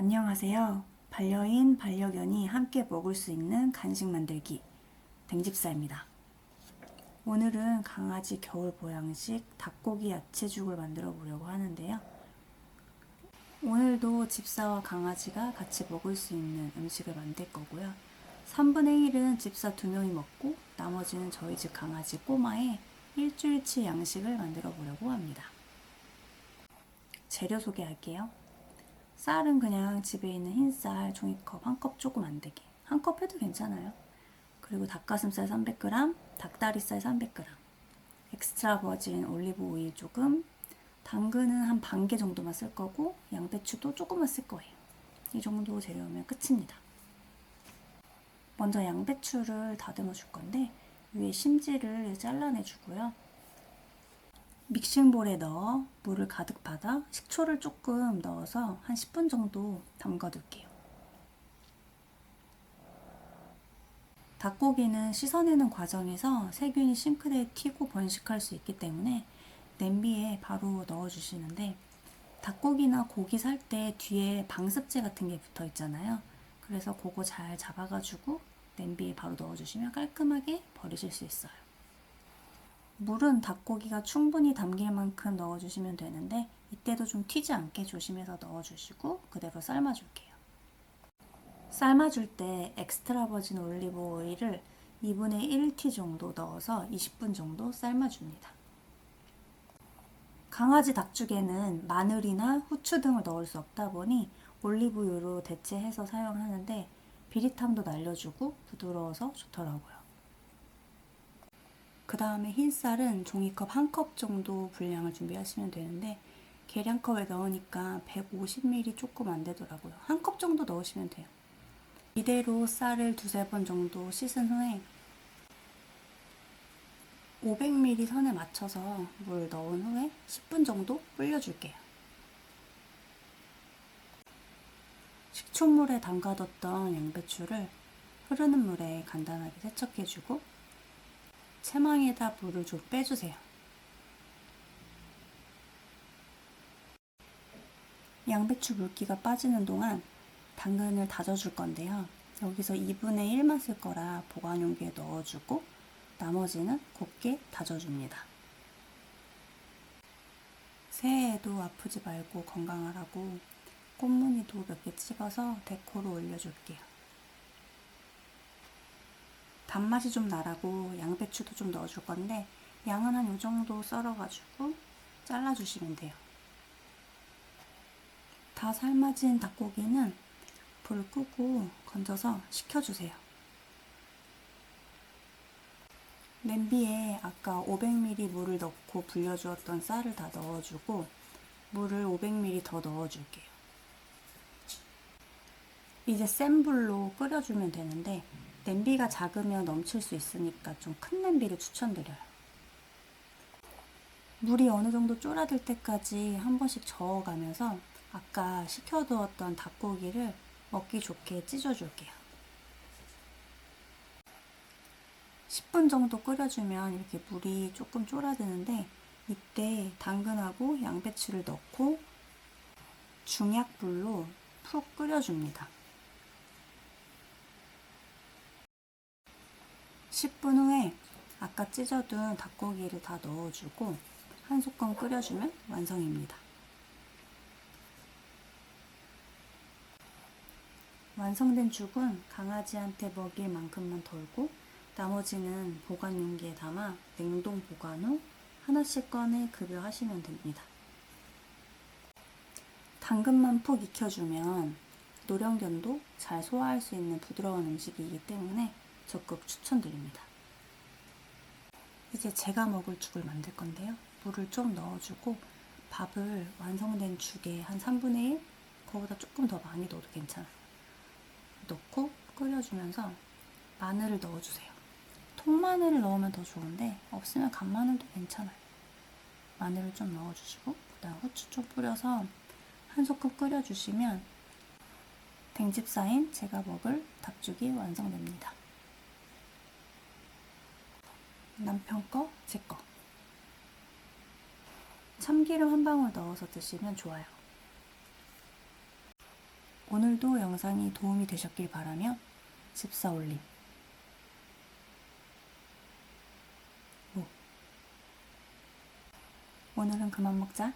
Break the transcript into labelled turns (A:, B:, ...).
A: 안녕하세요. 반려인, 반려견이 함께 먹을 수 있는 간식 만들기 댕집사입니다. 오늘은 강아지 겨울 보양식 닭고기 야채죽을 만들어 보려고 하는데요. 오늘도 집사와 강아지가 같이 먹을 수 있는 음식을 만들 거고요. 3분의 1은 집사 2명이 먹고 나머지는 저희 집 강아지 꼬마의 일주일치 양식을 만들어 보려고 합니다. 재료 소개할게요. 쌀은 그냥 집에 있는 흰쌀 종이컵 한 컵 조금 안 되게 한 컵 해도 괜찮아요. 그리고 닭가슴살 300g, 닭다리살 300g, 엑스트라 버진 올리브 오일 조금, 당근은 한 반 개 정도만 쓸 거고 양배추도 조금만 쓸 거예요. 이 정도 재료면 끝입니다. 먼저 양배추를 다듬어 줄 건데 위에 심지를 잘라내 주고요. 믹싱볼에 넣어 물을 가득 받아 식초를 조금 넣어서 한 10분 정도 담가 둘게요. 닭고기는 씻어내는 과정에서 세균이 싱크대에 튀고 번식할 수 있기 때문에 냄비에 바로 넣어주시는데, 닭고기나 고기 살 때 뒤에 방습제 같은 게 붙어 있잖아요. 그래서 그거 잘 잡아가지고 냄비에 바로 넣어주시면 깔끔하게 버리실 수 있어요. 물은 닭고기가 충분히 담길 만큼 넣어주시면 되는데 이때도 좀 튀지 않게 조심해서 넣어주시고 그대로 삶아줄게요. 삶아줄 때 엑스트라 버진 올리브 오일을 2분의 1티 정도 넣어서 20분 정도 삶아줍니다. 강아지 닭죽에는 마늘이나 후추 등을 넣을 수 없다 보니 올리브유로 대체해서 사용하는데 비릿함도 날려주고 부드러워서 좋더라고요. 그 다음에 흰쌀은 종이컵 한 컵 정도 분량을 준비하시면 되는데 계량컵에 넣으니까 150ml 조금 안 되더라고요. 한 컵 정도 넣으시면 돼요. 이대로 쌀을 두세 번 정도 씻은 후에 500ml 선에 맞춰서 물 넣은 후에 10분 정도 불려줄게요. 식초물에 담가뒀던 양배추를 흐르는 물에 간단하게 세척해주고 채망에다 물을 좀 빼주세요. 양배추 물기가 빠지는 동안 당근을 다져줄 건데요. 여기서 2분의 1만 쓸 거라 보관 용기에 넣어주고 나머지는 곱게 다져줍니다. 새해에도 아프지 말고 건강하라고 꽃무늬도 몇 개 찍어서 데코로 올려줄게요. 단맛이 좀 나라고 양배추도 좀 넣어줄 건데 양은 한 이 정도 썰어가지고 잘라주시면 돼요. 다 삶아진 닭고기는 불 끄고 건져서 식혀주세요. 냄비에 아까 500ml 물을 넣고 불려주었던 쌀을 다 넣어주고 물을 500ml 더 넣어줄게요. 이제 센 불로 끓여주면 되는데 냄비가 작으면 넘칠 수 있으니까 좀 큰 냄비를 추천드려요. 물이 어느 정도 쫄아들 때까지 한 번씩 저어가면서 아까 식혀두었던 닭고기를 먹기 좋게 찢어줄게요. 10분 정도 끓여주면 이렇게 물이 조금 쫄아드는데 이때 당근하고 양배추를 넣고 중약불로 푹 끓여줍니다. 10분 후에 아까 찢어둔 닭고기를 다 넣어주고 한 소끔 끓여주면 완성입니다. 완성된 죽은 강아지한테 먹일 만큼만 덜고 나머지는 보관 용기에 담아 냉동 보관 후 하나씩 꺼내 급여하시면 됩니다. 당근만 푹 익혀주면 노령견도 잘 소화할 수 있는 부드러운 음식이기 때문에 적극 추천드립니다. 이제 제가 먹을 죽을 만들 건데요. 물을 좀 넣어주고 밥을 완성된 죽에 한 3분의 1? 그거보다 조금 더 많이 넣어도 괜찮아요. 넣고 끓여주면서 마늘을 넣어주세요. 통마늘을 넣으면 더 좋은데 없으면 간마늘도 괜찮아요. 마늘을 좀 넣어주시고 그다음 후추 좀 뿌려서 한 소끔 끓여주시면 댕집사인 제가 먹을 닭죽이 완성됩니다. 남편 거, 제 거. 참기름 한 방울 넣어서 드시면 좋아요. 오늘도 영상이 도움이 되셨길 바라며 집사올림. 오늘은 그만 먹자.